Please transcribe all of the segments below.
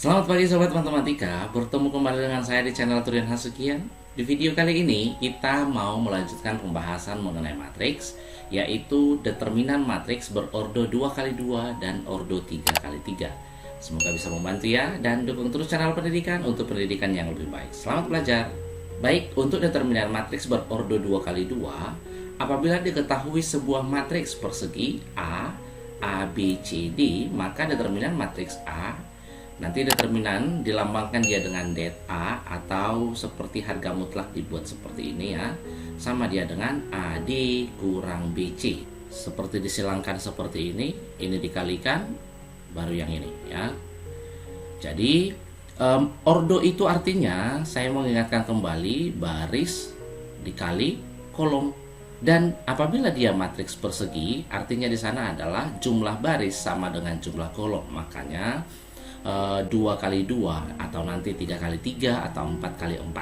Selamat pagi sobat matematika, bertemu kembali dengan saya di channel Turian Hasukian. Di video kali ini kita mau melanjutkan pembahasan mengenai matriks, yaitu determinan matriks berordo 2x2 dan ordo 3x3. Semoga bisa membantu ya, dan dukung terus channel pendidikan untuk pendidikan yang lebih baik. Selamat belajar. Baik, untuk determinan matriks berordo 2x2, apabila diketahui sebuah matriks persegi A, B, C, D, maka determinan matriks A, nanti determinan dilambangkan dia dengan det A atau seperti harga mutlak dibuat seperti ini ya, sama dia dengan AD kurang BC. Seperti disilangkan seperti ini dikalikan, baru yang ini ya. Jadi ordo itu artinya, saya mau ingatkan kembali, baris dikali kolom. Dan apabila dia matriks persegi, artinya di sana adalah jumlah baris sama dengan jumlah kolom. Makanya 2x2 atau nanti 3x3 atau 4x4.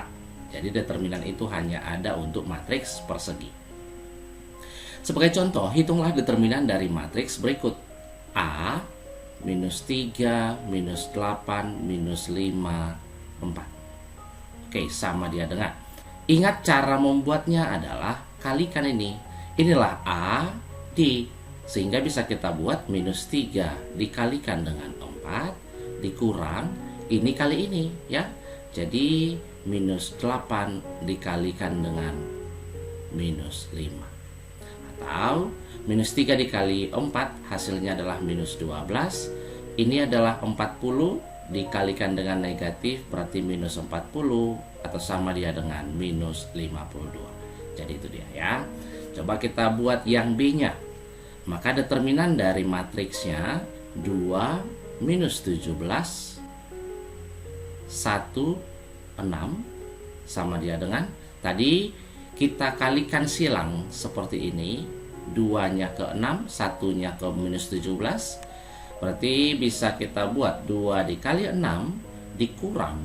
Jadi determinan itu hanya ada untuk matriks persegi. Sebagai contoh, hitunglah determinan dari matriks berikut. A minus 3 minus 8 minus 5 4. Oke, sama dia dengan, ingat cara membuatnya adalah kalikan ini. Inilah A, D, sehingga bisa kita buat minus 3 dikalikan dengan 4 dikurang ini kali ini ya. Jadi minus 8 dikalikan dengan minus 5. Atau minus 3 dikali 4 hasilnya adalah minus 12. Ini adalah 40 dikalikan dengan negatif, berarti minus 40 atau sama dia dengan minus 52. Jadi itu dia ya. Coba kita buat yang B-nya. Maka determinan dari matriksnya 2 minus 17 1 6 sama dia dengan, tadi kita kalikan silang seperti ini, 2-nya ke 6, 1-nya ke minus 17. Berarti bisa kita buat 2 dikali 6 dikurang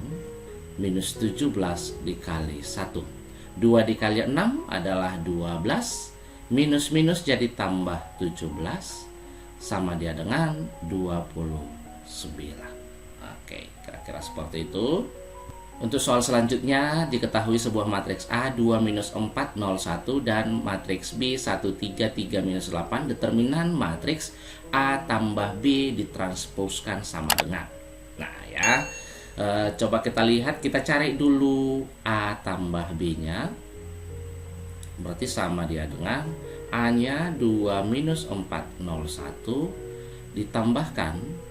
minus 17 dikali 1. 2 dikali 6 adalah 12, minus-minus jadi tambah 17, sama dia dengan 29. Oke, kira-kira seperti itu. Untuk soal selanjutnya, diketahui sebuah matriks A 2 minus 4 0 1 dan matriks B 1 3 3 minus 8. Determinan matriks A tambah B ditransposkan sama dengan. Nah ya, coba kita lihat, kita cari dulu A tambah B-nya. Berarti sama dia dengan A-nya 2 minus 4 0 1 ditambahkan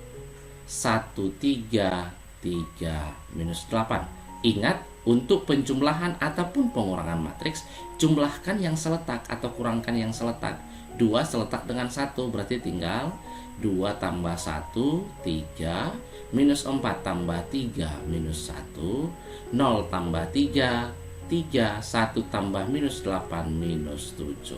1 3 3 minus 8. Ingat, untuk penjumlahan ataupun pengurangan matriks, jumlahkan yang seletak atau kurangkan yang seletak. 2 seletak dengan 1, berarti tinggal 2 tambah 1 3 minus 4 tambah 3 minus 1 0 tambah 3 3 1 tambah minus 8 minus 7.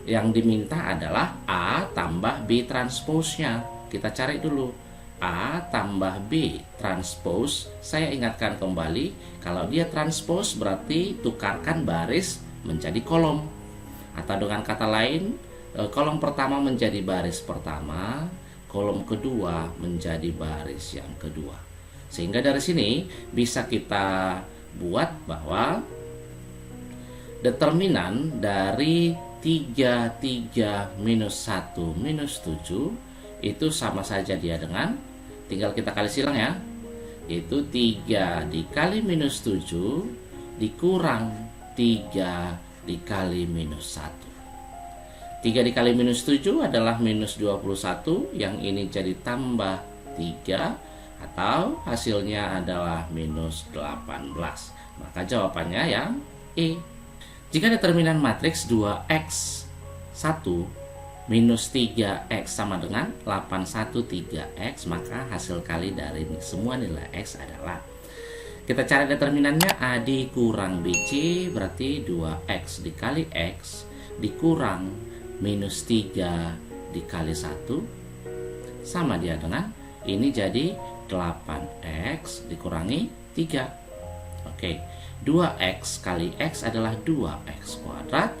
Yang diminta adalah A tambah B transposnya. Kita cari dulu A tambah B transpose. Saya ingatkan kembali, kalau dia transpose berarti tukarkan baris menjadi kolom. Atau dengan kata lain, kolom pertama menjadi baris pertama, kolom kedua menjadi baris yang kedua. Sehingga dari sini bisa kita buat bahwa determinan dari 3 3 minus 1 minus 7 itu sama saja dia dengan, tinggal kita kali silang ya, yaitu 3 dikali minus 7 dikurang 3 dikali minus 1. 3 dikali minus 7 adalah minus 21, yang ini jadi tambah 3, atau hasilnya adalah minus 18. Maka jawabannya yang E. Jika determinan matriks 2x 1 minus 3x sama dengan 813x, maka hasil kali dari semua nilai x adalah, kita cari determinannya AD kurang BC, berarti 2x dikali x dikurang minus 3 dikali 1 sama dia dengan, ini jadi 8x dikurangi 3. Oke, 2x kali x adalah 2x kuadrat.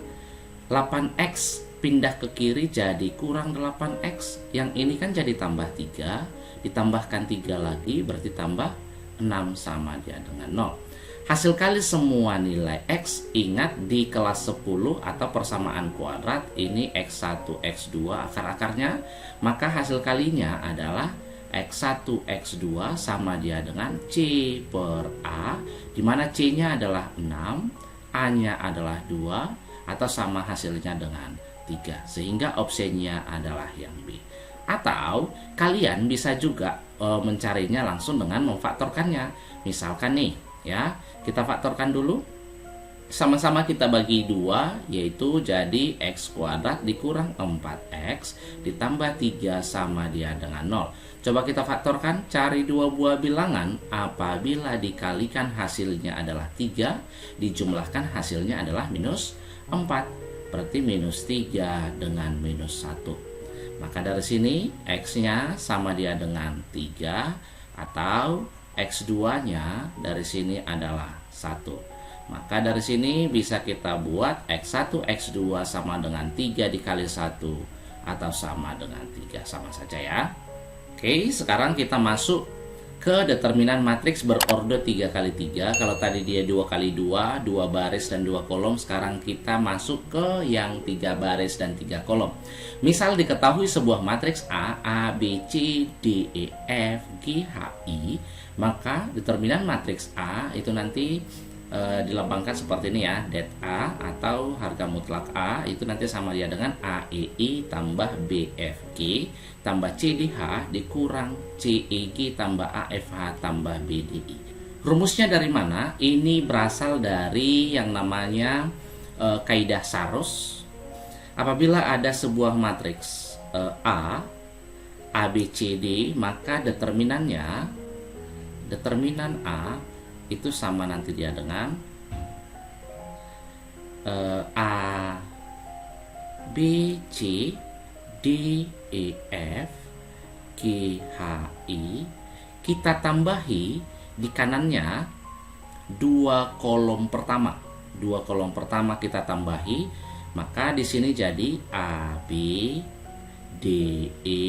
8x pindah ke kiri jadi kurang 8x. Yang ini kan jadi tambah 3. ditambahkan 3 lagi, berarti tambah 6 sama dia dengan 0. Hasil kali semua nilai X, ingat di kelas 10 atau persamaan kuadrat, ini X1, X2 akar-akarnya, maka hasil kalinya adalah X1, X2 sama dia dengan C per A, di mana C-nya adalah 6, A-nya adalah 2, atau sama hasilnya dengan 3. Sehingga opsinya adalah yang B. Atau kalian bisa juga mencarinya langsung dengan memfaktorkannya. Misalkan nih, ya, kita faktorkan dulu. Sama-sama kita bagi 2, yaitu jadi X kuadrat dikurang 4X ditambah 3 sama dia dengan 0. Coba kita faktorkan, cari dua buah bilangan. Apabila dikalikan hasilnya adalah 3, dijumlahkan hasilnya adalah minus 4. Berarti minus 3 dengan minus 1. Maka dari sini X-nya sama dia dengan 3, atau X2-nya dari sini adalah 1. Maka dari sini bisa kita buat X1, X2 sama dengan 3 dikali 1, atau sama dengan 3, sama saja ya. Oke, sekarang kita masuk ke determinan matriks berordo 3 kali 3. Kalau tadi dia 2 kali 2, 2 baris dan 2 kolom, sekarang kita masuk ke yang 3 baris dan 3 kolom. Misal diketahui sebuah matriks A, B, C, D, E, F, G, H, I, maka determinan matriks A itu nanti dilambangkan seperti ini ya, det A atau harga mutlak A itu nanti sama dia dengan AEI tambah BFG tambah CDH dikurang CEG tambah AFH tambah BDI. Rumusnya dari mana? Ini berasal dari yang namanya kaidah Saros. Apabila ada sebuah matriks A, B, C, D, maka determinan A itu sama nanti dia dengan A, B, C, D, E, F, G, H, I. Kita tambahi di kanannya 2 kolom pertama. 2 kolom pertama kita tambahi, maka di sini jadi A, B, D, E,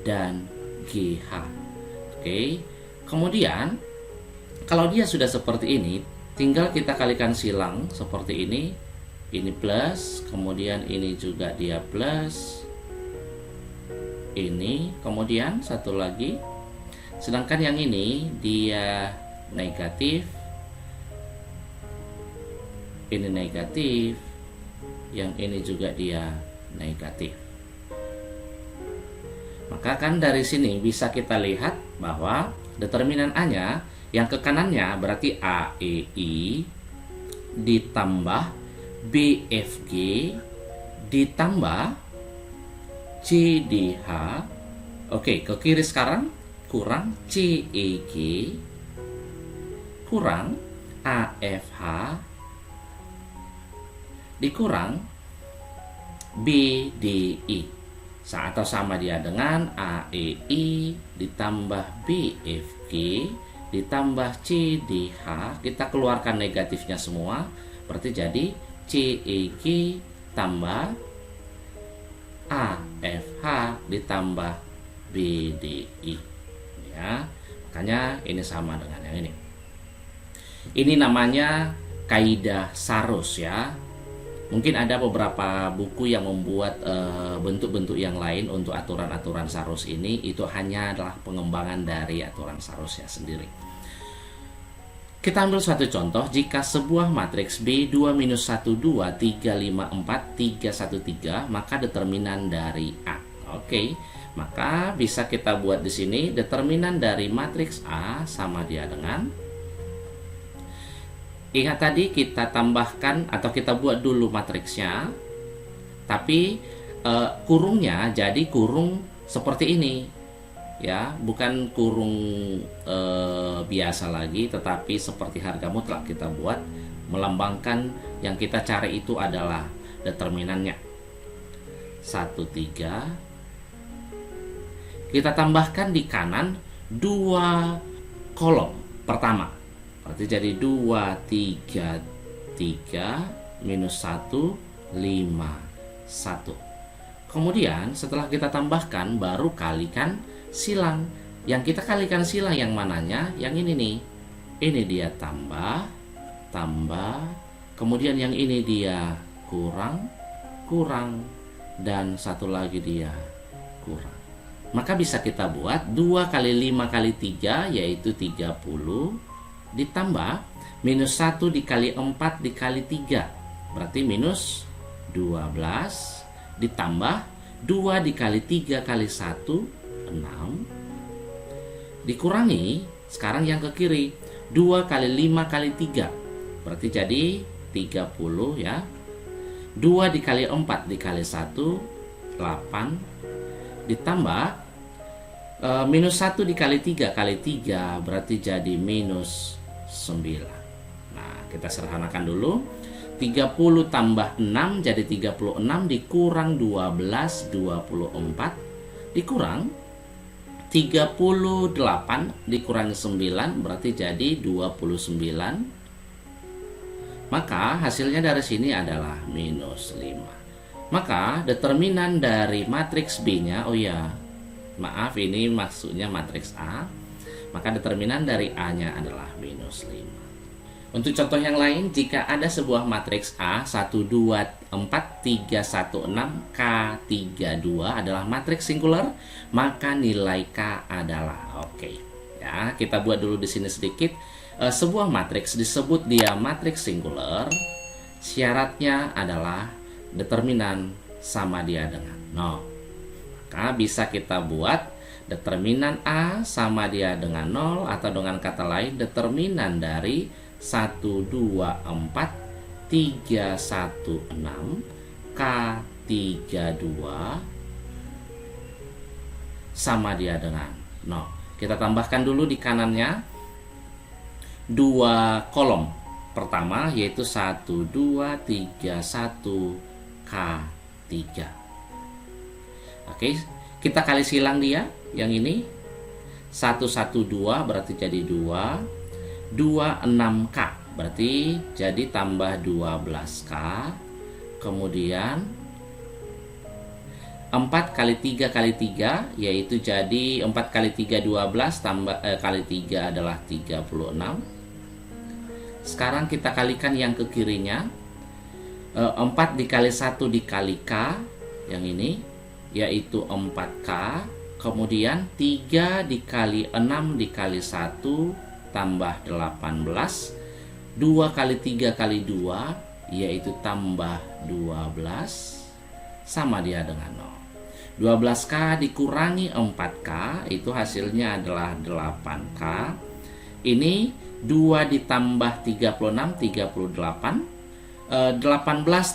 dan G, H. Oke. Kemudian kalau dia sudah seperti ini, tinggal kita kalikan silang seperti ini. Ini plus, kemudian ini juga dia plus. Ini, kemudian satu lagi. Sedangkan yang ini dia negatif. Ini negatif. Yang ini juga dia negatif. Maka kan dari sini bisa kita lihat bahwa determinan A-nya yang ke kanannya berarti AEI ditambah BFG ditambah CDH. Oke, ke kiri sekarang kurang CEG kurang AFH dikurang BDI atau sama dia dengan AEI ditambah BFG ditambah CDH, kita keluarkan negatifnya semua, berarti jadi CEG tambah AFH ditambah BDI. Ya, makanya ini sama dengan yang ini. Ini namanya kaidah Saros ya. Mungkin ada beberapa buku yang membuat bentuk-bentuk yang lain untuk aturan-aturan Saros ini. Itu hanya adalah pengembangan dari aturan Sarosnya sendiri. Kita ambil suatu contoh, jika sebuah matriks B 2 minus 1 2 3 5 4 3 1 3, maka determinan dari A. Oke, maka bisa kita buat di sini determinan dari matriks A sama dia dengan, ingat tadi kita tambahkan atau kita buat dulu matriksnya, tapi kurungnya jadi kurung seperti ini. Ya, bukan kurung biasa lagi, tetapi seperti harga mutlak kita buat, melambangkan yang kita cari itu adalah determinannya 1 3. Kita tambahkan di kanan 2 kolom pertama, berarti jadi 2 3 3 minus 1 5 1. Kemudian setelah kita tambahkan baru kalikan silang. Yang kita kalikan silang yang mananya? Yang ini nih. Ini dia tambah, tambah, kemudian yang ini dia kurang, kurang, dan satu lagi dia kurang. Maka bisa kita buat 2 kali 5 kali 3 yaitu 30 ditambah minus 1 dikali 4 dikali 3 berarti minus 12 ditambah 2 dikali 3 kali 1 6 dikurangi sekarang yang ke kiri 2 kali 5 kali 3 berarti jadi 30 ya. 2 dikali 4 dikali 1 8 ditambah minus 1 dikali 3 kali 3 berarti jadi minus 9. Nah, kita sederhanakan dulu. 30 tambah 6 jadi 36 dikurang 12 24 dikurang 38 dikurangi 9 berarti jadi 29. Maka hasilnya dari sini adalah minus 5. Maka determinan dari matriks B-nya, oh ya, maaf ini maksudnya matriks A, maka determinan dari A-nya adalah minus 5. Untuk contoh yang lain, jika ada sebuah matriks A 1, 2, 4, 3, 1, 6, K32 adalah matriks singular, maka nilai K adalah oke. Ya, kita buat dulu di sini sedikit. Sebuah matriks disebut dia matriks singular, syaratnya adalah determinan sama dia dengan 0. Maka bisa kita buat determinan A sama dia dengan 0 atau dengan kata lain determinan dari 1, 2, 4, 3, 1, 6, K32 sama dia dengan 0. Kita tambahkan dulu di kanannya 2 kolom. Pertama yaitu 1, 2, 3, 1, K3. Oke, kita kali silang dia yang ini 1, 1, 2 berarti jadi 2 6K berarti jadi tambah 12K, kemudian 4 kali 3 kali 3 yaitu jadi 4 kali 3 12 tambah kali 3 adalah 36. Sekarang kita kalikan yang ke kirinya 4 dikali 1 dikali K yang ini yaitu 4K, kemudian 3 dikali 6 dikali 1 tambah 18, 2 kali 3 kali 2 yaitu tambah 12 sama dia dengan 0. 12K dikurangi 4K itu hasilnya adalah 8K. Ini 2 ditambah 36 38. 18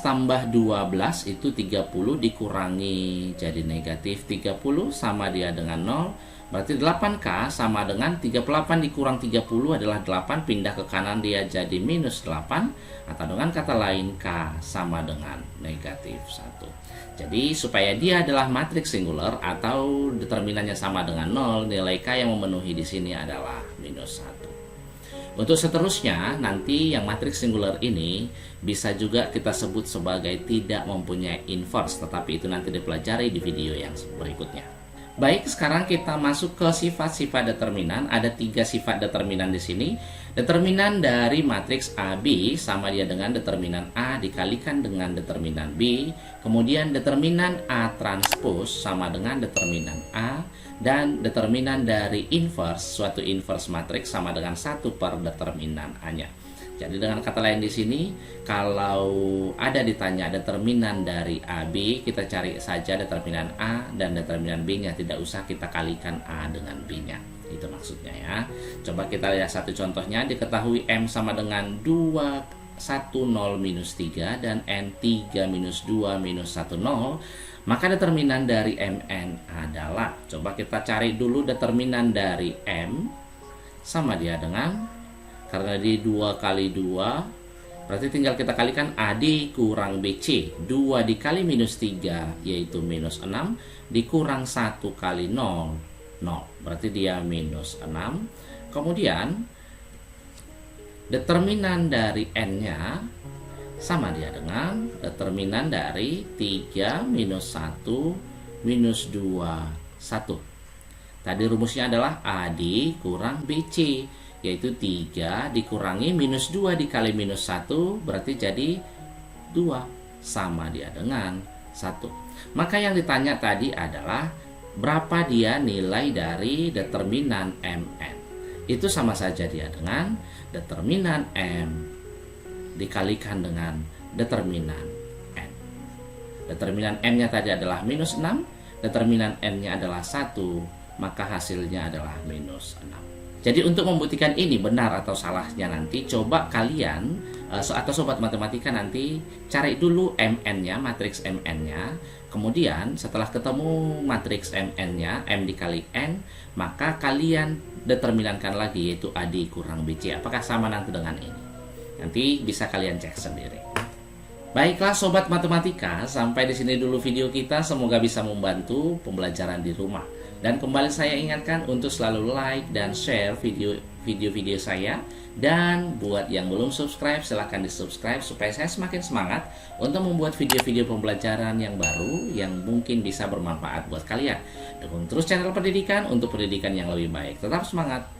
tambah 12 itu 30 dikurangi jadi negatif 30 sama dia dengan 0. Berarti 8K sama dengan 38 dikurang 30 adalah 8, pindah ke kanan dia jadi minus 8, atau dengan kata lain K sama dengan negatif 1. Jadi supaya dia adalah matriks singular atau determinannya sama dengan 0, nilai K yang memenuhi di sini adalah minus 1. Untuk seterusnya, nanti yang matriks singular ini bisa juga kita sebut sebagai tidak mempunyai inverse, tetapi itu nanti dipelajari di video yang berikutnya. Baik, sekarang kita masuk ke sifat-sifat determinan. Ada 3 sifat determinan di sini. Determinan dari matriks AB sama dia dengan determinan A dikalikan dengan determinan B. Kemudian determinan A transpose sama dengan determinan A. Dan determinan dari inverse, suatu inverse matriks sama dengan 1 per determinan A-nya. Jadi dengan kata lain di sini, kalau ada ditanya determinan dari AB, kita cari saja determinan A dan determinan B-nya, tidak usah kita kalikan A dengan B-nya. Itu maksudnya ya. Coba kita lihat satu contohnya, diketahui M sama dengan 2, 1, 0, minus 3 dan N 3 minus 2 minus 1, 0. Maka determinan dari Mn adalah, coba kita cari dulu determinan dari M sama dia dengan, karena di 2 kali 2 berarti tinggal kita kalikan AD kurang BC. 2 dikali minus 3 yaitu minus 6 dikurang 1 kali 0 0, berarti dia minus 6. Kemudian determinan dari N nya sama dia dengan determinan dari 3 minus 1 minus 2 1. Tadi rumusnya adalah AD kurang BC, yaitu 3 dikurangi minus 2 dikali minus 1 berarti jadi 2, sama dia dengan 1. Maka yang ditanya tadi adalah berapa dia nilai dari determinan Mn. Itu sama saja dia dengan determinan M dikalikan dengan determinan N. Determinan M-nya tadi adalah minus 6, determinan N-nya adalah 1, maka hasilnya adalah minus 6. Jadi untuk membuktikan ini benar atau salahnya nanti, coba kalian atau sobat matematika nanti cari dulu Mn-nya, matriks Mn-nya. Kemudian setelah ketemu matriks Mn-nya, M dikali N, maka kalian determinankan lagi, yaitu AD kurang BC. Apakah sama nanti dengan ini? Nanti bisa kalian cek sendiri. Baiklah sobat matematika, sampai di sini dulu video kita. Semoga bisa membantu pembelajaran di rumah. Dan kembali saya ingatkan untuk selalu like dan share video-video saya. Dan buat yang belum subscribe, silahkan di subscribe supaya saya semakin semangat untuk membuat video-video pembelajaran yang baru yang mungkin bisa bermanfaat buat kalian. Dukung terus channel pendidikan untuk pendidikan yang lebih baik. Tetap semangat!